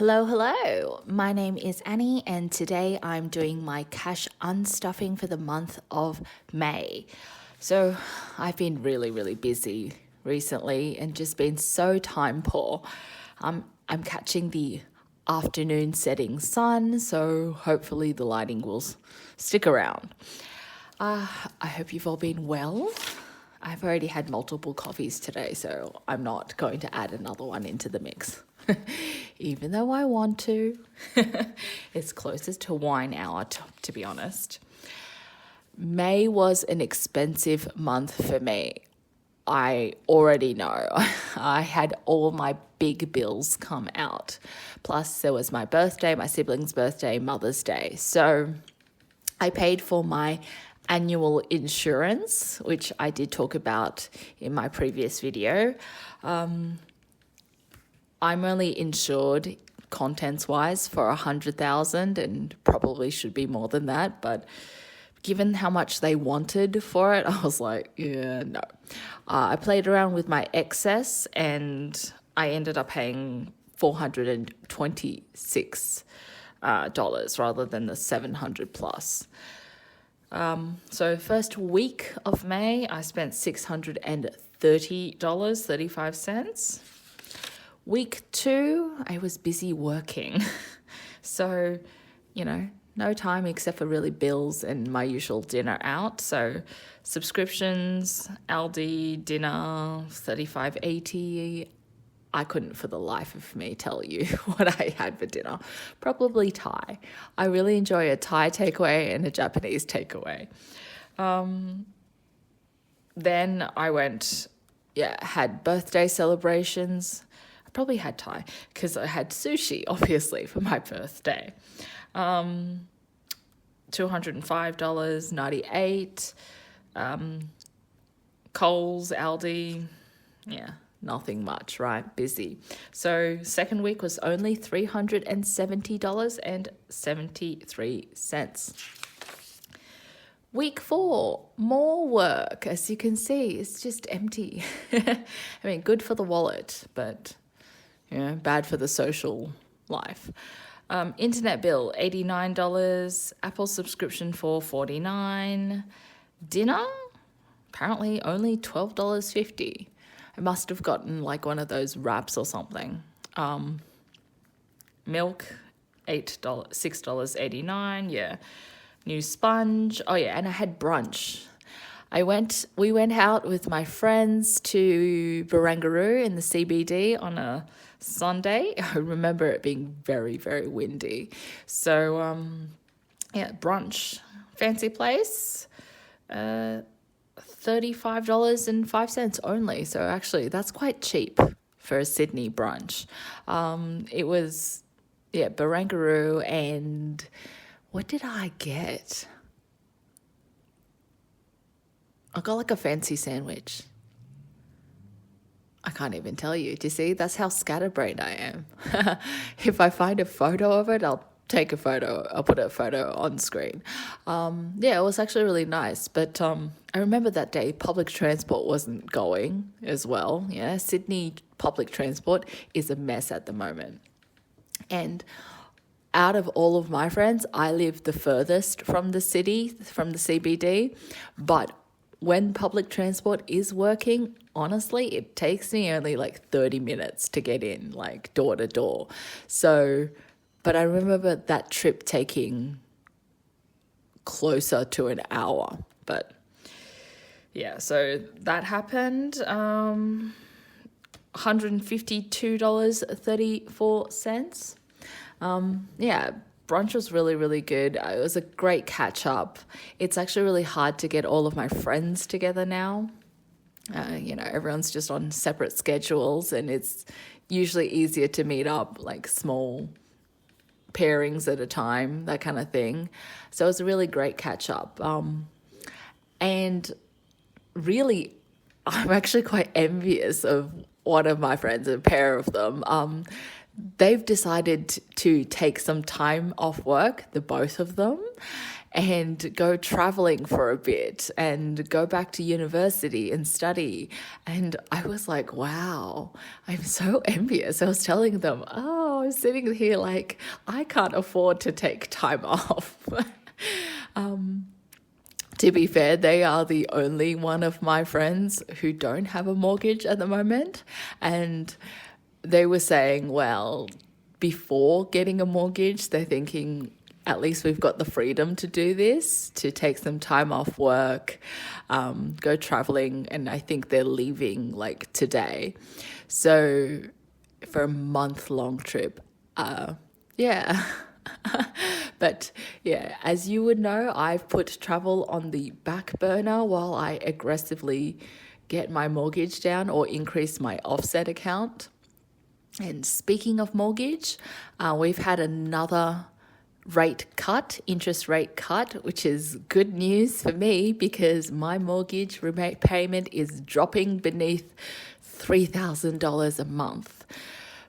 Hello. My name is Annie, and today I'm doing my cash unstuffing for the month of May. So I've been really busy recently and just been so time poor. I'm catching the afternoon setting sun, so hopefully the lighting will stick around. I hope you've all been well. I've already had multiple coffees today, so I'm not going to add another one into the mix. Even though I want to. It's closest to wine hour, to be honest. May was an expensive month for me. I already know. I had all my big bills come out. Plus there was my birthday, my sibling's birthday, Mother's Day. So I paid for my annual insurance, which I did talk about in my previous video. I'm only insured contents-wise for 100,000 and probably should be more than that. But given how much they wanted for it, I was like, yeah, no. I played around with my excess and I ended up paying $426 rather than the $700 plus. So first week of May, I spent $630.35. Week 2, I was busy working. So, no time except for really bills and my usual dinner out. So subscriptions, Aldi, dinner, $35.80. I couldn't for the life of me tell you what I had for dinner. Probably Thai. I really enjoy a Thai takeaway and a Japanese takeaway. Then I went, had birthday celebrations. I probably had Thai because I had sushi, obviously, for my birthday. $205.98. Coles, Aldi, nothing much, right? Busy. So second week was only $370.73. Week 4, more work. As you can see, it's just empty. I mean, good for the wallet, but bad for the social life. Internet bill, $89. Apple subscription for $49. Dinner, apparently only $12.50. I must have gotten like one of those wraps or something. Milk, $6.89. New sponge. Oh yeah, and I had brunch. We went out with my friends to Barangaroo in the CBD on a Sunday. I remember it being very windy. So brunch, fancy place. $35.05 only. So actually that's quite cheap for a Sydney brunch. It was, Barangaroo, and what did I get? I got like a fancy sandwich. I can't even tell you. Do you see? That's how scatterbrained I am. If I find a photo of it, I'll take a photo. I'll put a photo on screen. It was actually really nice. But I remember that day public transport wasn't going as well. Sydney public transport is a mess at the moment. And out of all of my friends, I live the furthest from the city, from the CBD. But when public transport is working, honestly, it takes me only like 30 minutes to get in, like door to door. So, but I remember that trip taking closer to an hour. But so that happened. $152.34. Brunch was really good. It was a great catch up. It's actually really hard to get all of my friends together now. Everyone's just on separate schedules, and it's usually easier to meet up like small pairings at a time, that kind of thing. So it was a really great catch up. And really, I'm actually quite envious of one of my friends, a pair of them. They've decided to take some time off work, the both of them, and go traveling for a bit and go back to university and study. And I was like, wow, I'm so envious. I was telling them, oh, I'm sitting here like I can't afford to take time off. To be fair, they are the only one of my friends who don't have a mortgage at the moment. And they were saying, well, before getting a mortgage, they're thinking, at least we've got the freedom to do this, to take some time off work, go traveling. And I think they're leaving like today. So for a month-long trip, yeah. But yeah, as you would know, I've put travel on the back burner while I aggressively get my mortgage down or increase my offset account. And speaking of mortgage, we've had another interest rate cut, which is good news for me because my mortgage payment is dropping beneath $3,000 a month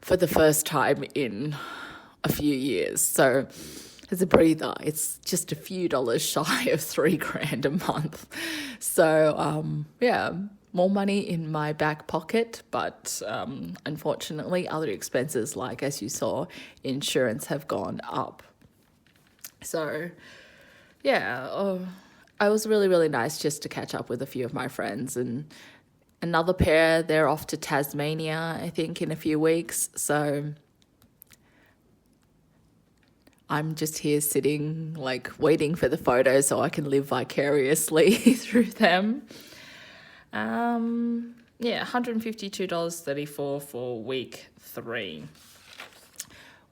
for the first time in a few years. So it's a breather. It's just a few dollars shy of $3,000 a month. So yeah, more money in my back pocket, but unfortunately other expenses, like as you saw, insurance, have gone up. So yeah, it was really, really nice just to catch up with a few of my friends. And another pair, they're off to Tasmania, I think, in a few weeks. So I'm just here sitting, like, waiting for the photos so I can live vicariously through them. Yeah, $152.34 for week 3.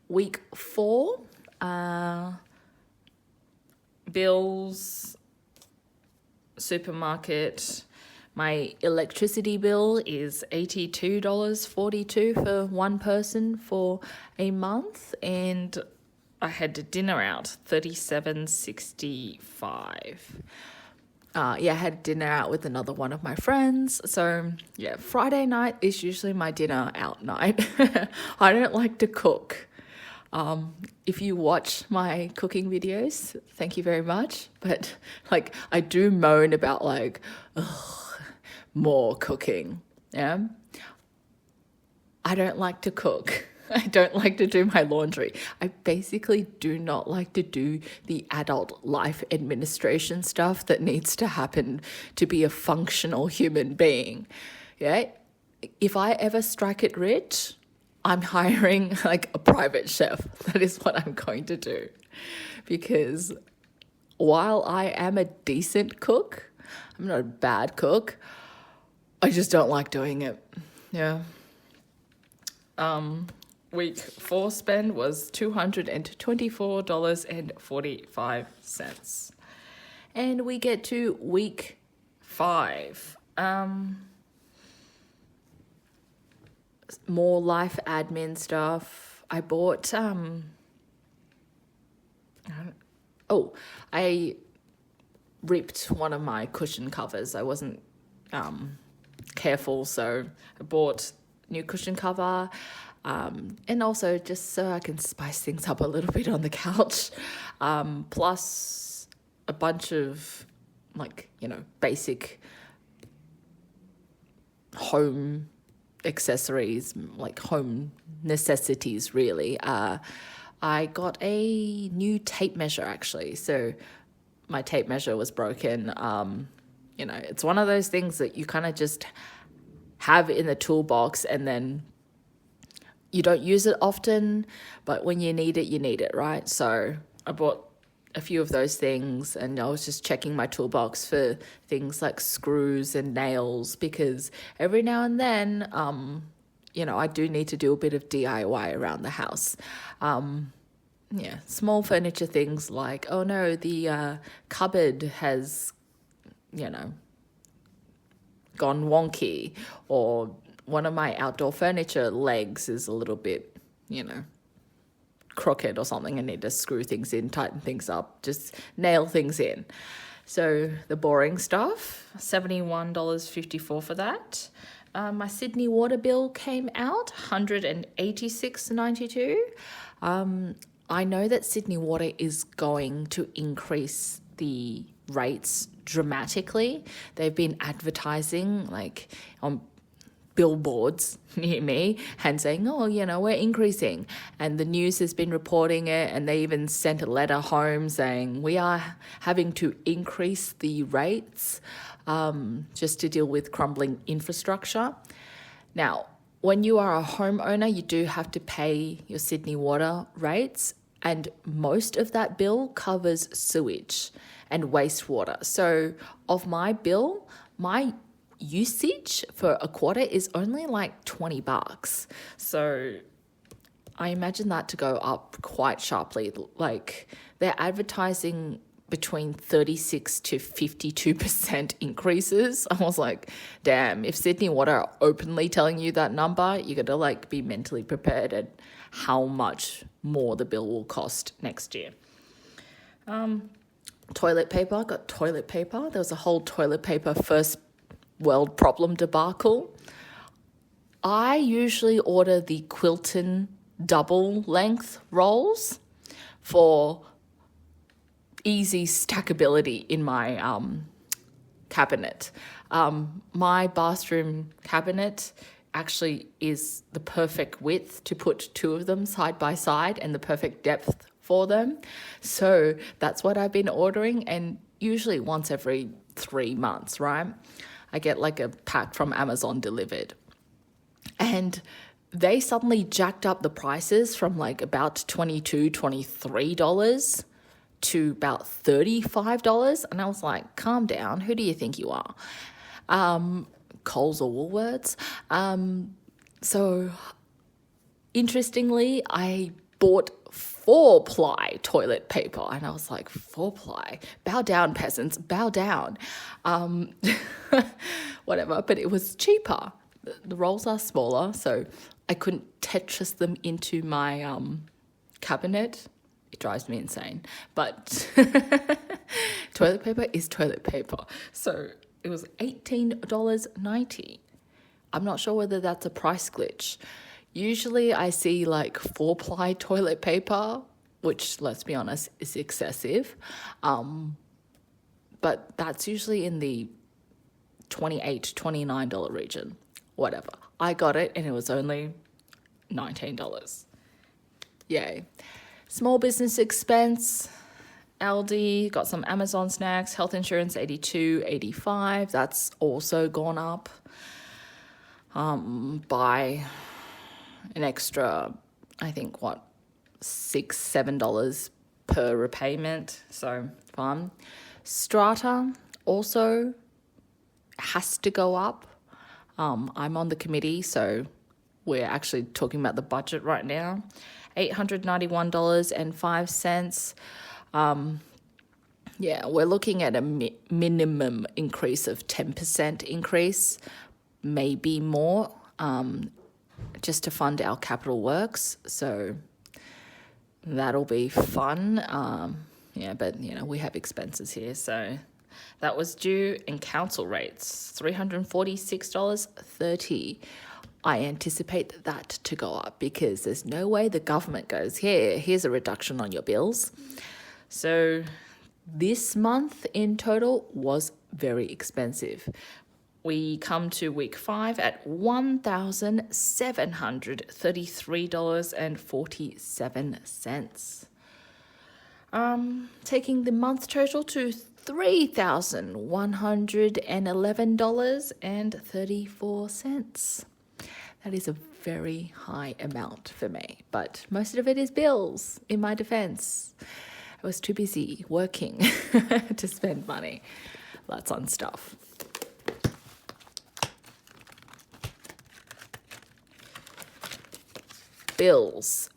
Week 4, bills, supermarket. My electricity bill is $82.42 for one person for a month, and I had dinner out, $37.65. Yeah, I had dinner out with another one of my friends. So yeah, Friday night is usually my dinner out night. I don't like to cook. If you watch my cooking videos, thank you very much. But like, I do moan about like, more cooking. Yeah. I don't like to cook. I don't like to do my laundry. I basically do not like to do the adult life administration stuff that needs to happen to be a functional human being. Yeah. If I ever strike it rich, I'm hiring like a private chef. That is what I'm going to do. Because while I am a decent cook, I'm not a bad cook, I just don't like doing it. Yeah. Week 4 spend was $224.45. And we get to week 5. More life admin stuff. I bought I ripped one of my cushion covers. I wasn't careful, so I bought new cushion cover. And also just so I can spice things up a little bit on the couch, plus a bunch of basic home accessories, like home necessities really. I got a new tape measure actually. So my tape measure was broken. It's one of those things that you kind of just have in the toolbox and then you don't use it often, but when you need it, right? So I bought a few of those things and I was just checking my toolbox for things like screws and nails because every now and then, I do need to do a bit of DIY around the house. Small furniture things like, oh no, the cupboard has, gone wonky, or one of my outdoor furniture legs is a little bit, crooked or something. I need to screw things in, tighten things up, just nail things in. So the boring stuff, $71.54 for that. My Sydney water bill came out, $186.92. I know that Sydney Water is going to increase the rates dramatically. They've been advertising like on billboards near me and saying, oh, we're increasing. And the news has been reporting it, and they even sent a letter home saying we are having to increase the rates just to deal with crumbling infrastructure. Now, when you are a homeowner, you do have to pay your Sydney water rates, and most of that bill covers sewage and wastewater. So of my bill, my usage for a quarter is only like $20. So I imagine that to go up quite sharply. Like they're advertising between 36 to 52% increases. I was like, damn, if Sydney Water are openly telling you that number, you got to like be mentally prepared at how much more the bill will cost next year. Toilet paper, got toilet paper. There was a whole toilet paper first world problem debacle. I usually order the Quilton double length rolls for easy stackability in my cabinet. My bathroom cabinet actually is the perfect width to put two of them side by side and the perfect depth for them. So that's what I've been ordering, and usually once every 3 months, right? I get like a pack from Amazon delivered. And they suddenly jacked up the prices from like about $22, $23 to about $35. And I was like, calm down. Who do you think you are? Coles or Woolworths. So interestingly, I bought 4-ply toilet paper, and I was like, 4-ply? Bow down, peasants, bow down. Whatever, but it was cheaper. The rolls are smaller, so I couldn't Tetris them into my cabinet. It drives me insane. But toilet paper is toilet paper. So it was $18.90. I'm not sure whether that's a price glitch. Usually I see like 4-ply toilet paper, which, let's be honest, is excessive. But that's usually in the $28, $29 region. Whatever. I got it and it was only $19. Yay. Small business expense, Aldi, got some Amazon snacks, health insurance, $82.85. That's also gone up by an extra, I think, $6, $7 per repayment. So fun. Strata also has to go up. I'm on the committee, so we're actually talking about the budget right now. $891.05. Yeah, we're looking at a minimum increase of 10% increase, maybe more, just to fund our capital works. So that'll be fun. Yeah, but, we have expenses here. So that was due, and council rates, $346.30. I anticipate that to go up because there's no way the government goes, here's a reduction on your bills. So this month in total was very expensive. We come to week 5 at $1,733.47. Taking the month total to $3,111.34. That is a very high amount for me, but most of it is bills, in my defense. I was too busy working to spend money. That's unstuff. Bills.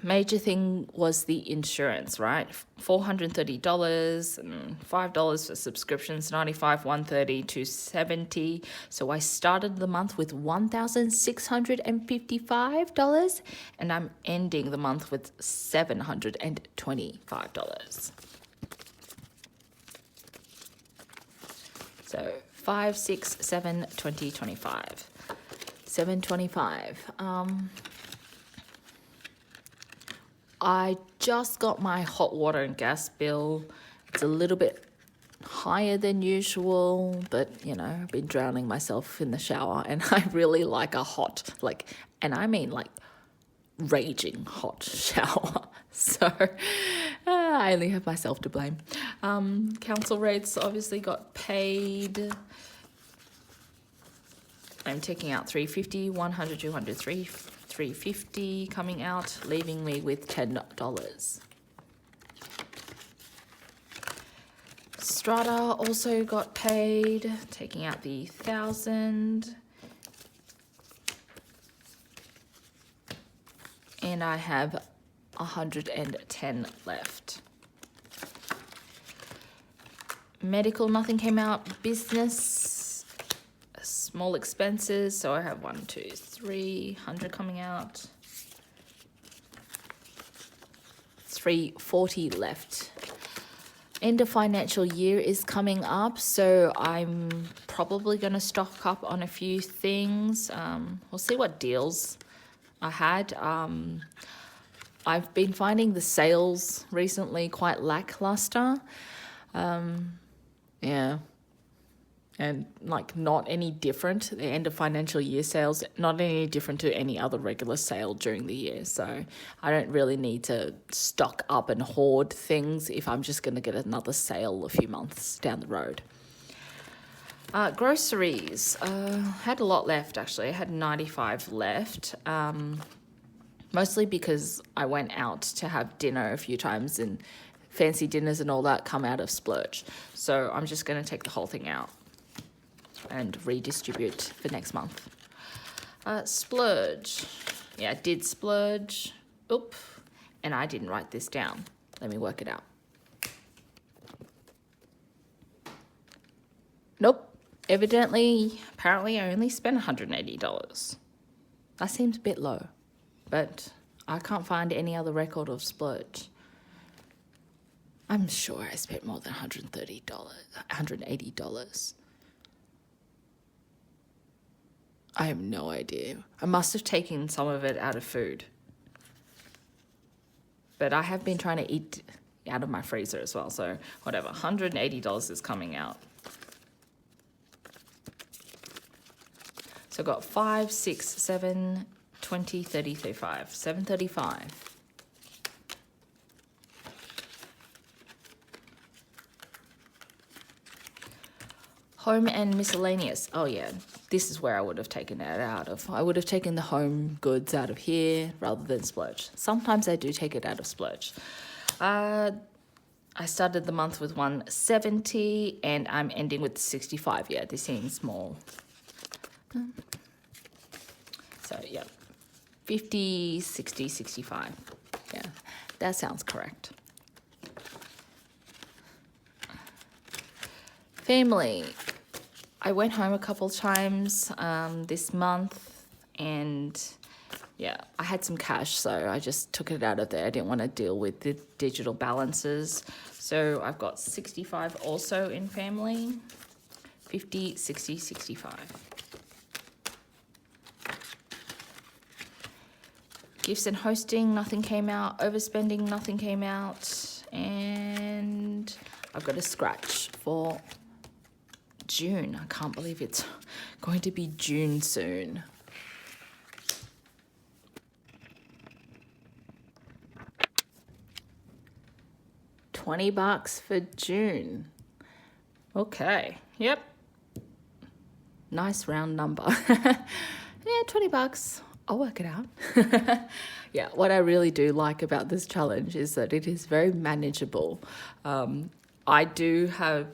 Major thing was the insurance, right? $430 and $5 for subscriptions, $95, $130, $270. So I started the month with $1,655, and I'm ending the month with $725. So 5, 6, 7, 20, 25. 725. I just got my hot water and gas bill It's a little bit higher than usual, but I've been drowning myself in the shower, and I really like a hot, and I mean raging hot shower. So I only have myself to blame. Council rates obviously got paid. I'm taking out $3.50, $100, $200, $3.50 coming out, leaving me with $10. Strata also got paid, taking out the 1,000. And I have 110 left. Medical, nothing came out. Business, small expenses. So I have 300 coming out. 340 left. End of financial year is coming up, so I'm probably going to stock up on a few things. We'll see what deals I had. I've been finding the sales recently quite lackluster. Yeah. And not any different. The end of financial year sales, not any different to any other regular sale during the year. So I don't really need to stock up and hoard things if I'm just going to get another sale a few months down the road. Groceries. Had a lot left, actually. I had 95 left. Mostly because I went out to have dinner a few times, and fancy dinners and all that come out of splurge. So I'm just going to take the whole thing out and redistribute for next month. Splurge. Yeah, I did splurge. Oop. And I didn't write this down. Let me work it out. Nope. Apparently I only spent $180. That seems a bit low, but I can't find any other record of splurge. I'm sure I spent more than $180. I have no idea. I must have taken some of it out of food. But I have been trying to eat out of my freezer as well. So whatever, $180 is coming out. So I got 5, 6, 7, 20, 30, 35, 735. Home and miscellaneous. Oh yeah, this is where I would have taken it out of. I would have taken the home goods out of here rather than splurge. Sometimes I do take it out of splurge. I started the month with 170 and I'm ending with 65. Yeah, this seems small. So yeah, 50, 60, 65. Yeah, that sounds correct. Family. I went home a couple times this month, and yeah, I had some cash, so I just took it out of there. I didn't want to deal with the digital balances. So I've got 65 also in family, 50, 60, 65. Gifts and hosting, nothing came out. Overspending, nothing came out. And I've got a scratch for June. I can't believe it's going to be June soon. $20 for June. Okay. Yep. Nice round number. Yeah, $20. I'll work it out. Yeah, what I really do like about this challenge is that it is very manageable. I do have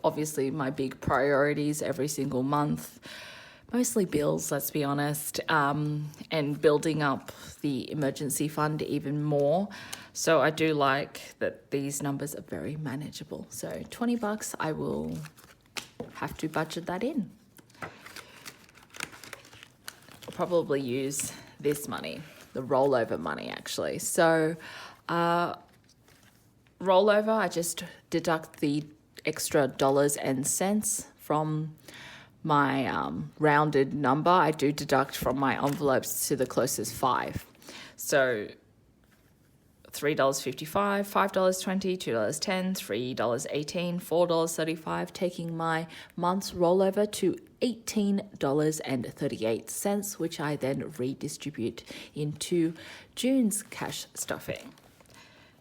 obviously my big priorities every single month, mostly bills, let's be honest, and building up the emergency fund even more. So I do like that these numbers are very manageable. So $20, I will have to budget that in. I'll probably use this money, the rollover money actually. So rollover, I just deduct the extra dollars and cents from my rounded number. I do deduct from my envelopes to the closest 5. So $3.55, $5.20, $2.10, $3.18, $4.35, taking my month's rollover to $18.38, which I then redistribute into June's cash stuffing.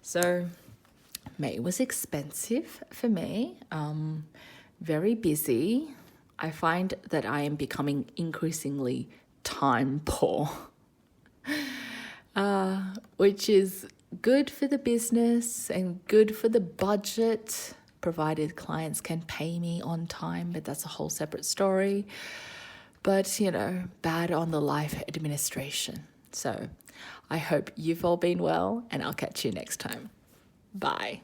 So May was expensive for me, very busy. I find that I am becoming increasingly time poor, which is good for the business and good for the budget, provided clients can pay me on time, but that's a whole separate story. But, bad on the life administration. So I hope you've all been well, and I'll catch you next time. Bye.